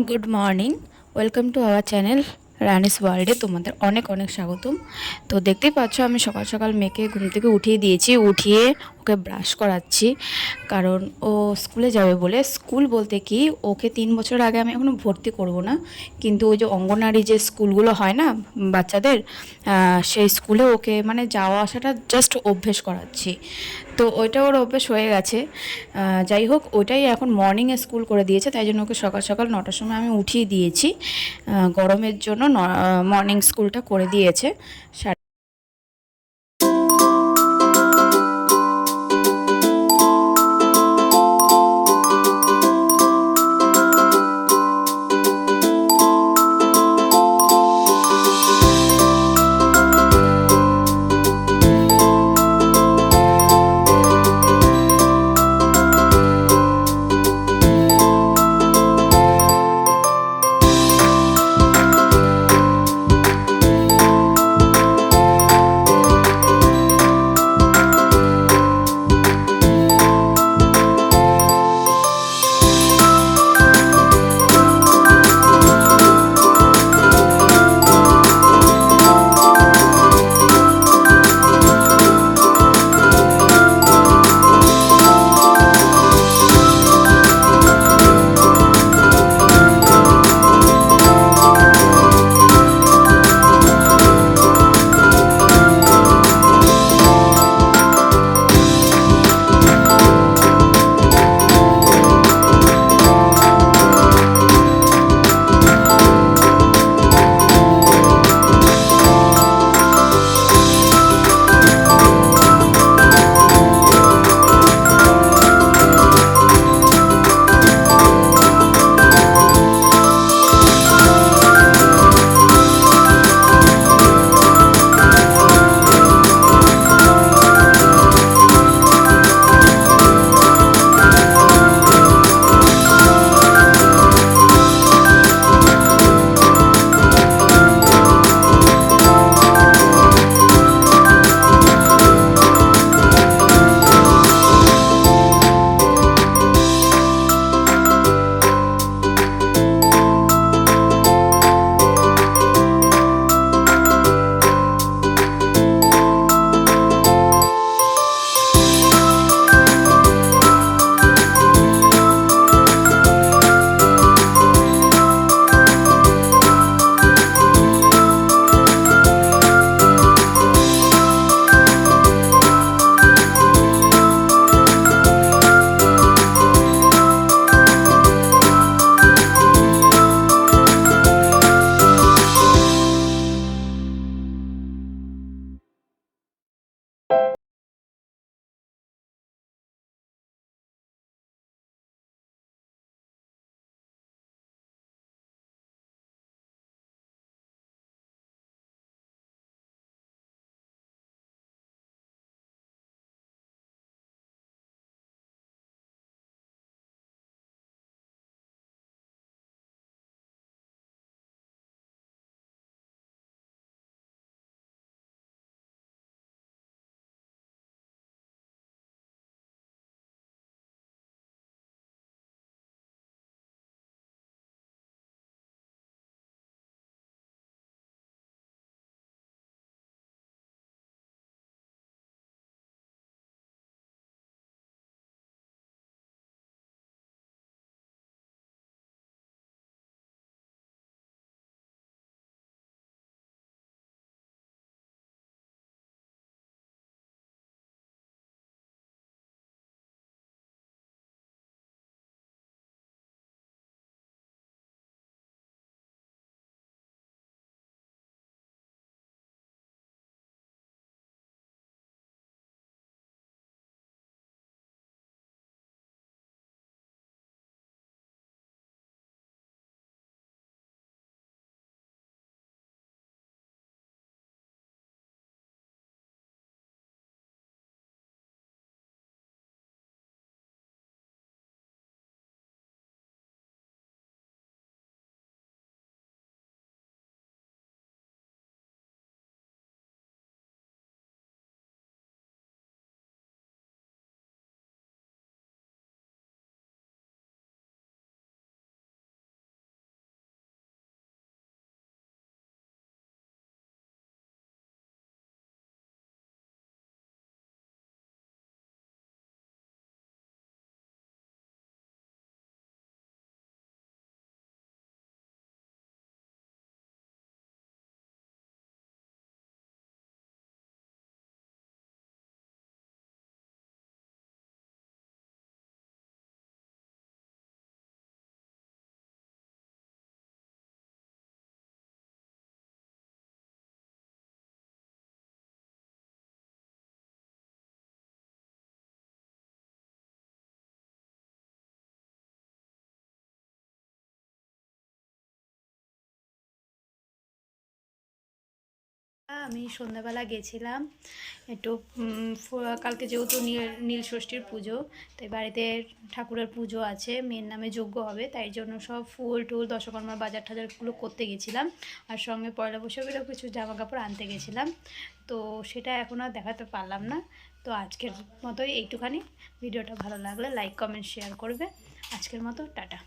Good morning, welcome to our channel Rani's ওয়ার্ল্ডে তোমাদের অনেক অনেক স্বাগতম। তো দেখতেই পাচ্ছ আমি সকাল সকাল মেয়েকে ঘুম থেকে উঠিয়ে দিয়েছি, উঠিয়ে ওকে ব্রাশ করাচ্ছি, কারণ ও স্কুলে যাবে বলে। স্কুল বলতে কি, ওকে 3 বছর আগে আমি এখনও ভর্তি করব না, কিন্তু ওই যে অঙ্গনওয়াড়ি যে স্কুলগুলো হয় না বাচ্চাদের, সেই স্কুলে ওকে মানে যাওয়া আসাটা জাস্ট অভ্যেস করাচ্ছি। তো ওইটা ওর অভ্যেস হয়ে গেছে। যাই হোক, ওইটাই এখন মর্নিংয়ে স্কুল করে দিয়েছে, তাই জন্য ওকে সকাল সকাল 9টার সময় আমি উঠিয়ে দিয়েছি। গরমের জন্য মর্নিং স্কুলটা করে দিয়েছে। আমি সন্ধ্যাবেলা গেছিলাম একটু কালকে যেহেতু নীল ষষ্ঠীর পুজো, তাই বাড়িতে ঠাকুরের পুজো আছে, মেয়ের নামে যজ্ঞ হবে, তাই জন্য সব ফুল টুল দশকর্মার বাজার টাজারগুলো করতে গেছিলাম। আর সঙ্গে পয়লা বৈশাখেরও কিছু জামা কাপড় আনতে গেছিলাম, তো সেটা এখন আর দেখাতে পারলাম না। তো আজকের মতোই এইটুখানি। ভিডিওটা ভালো লাগলে লাইক কমেন্ট শেয়ার করবে। আজকের মতো টাটা।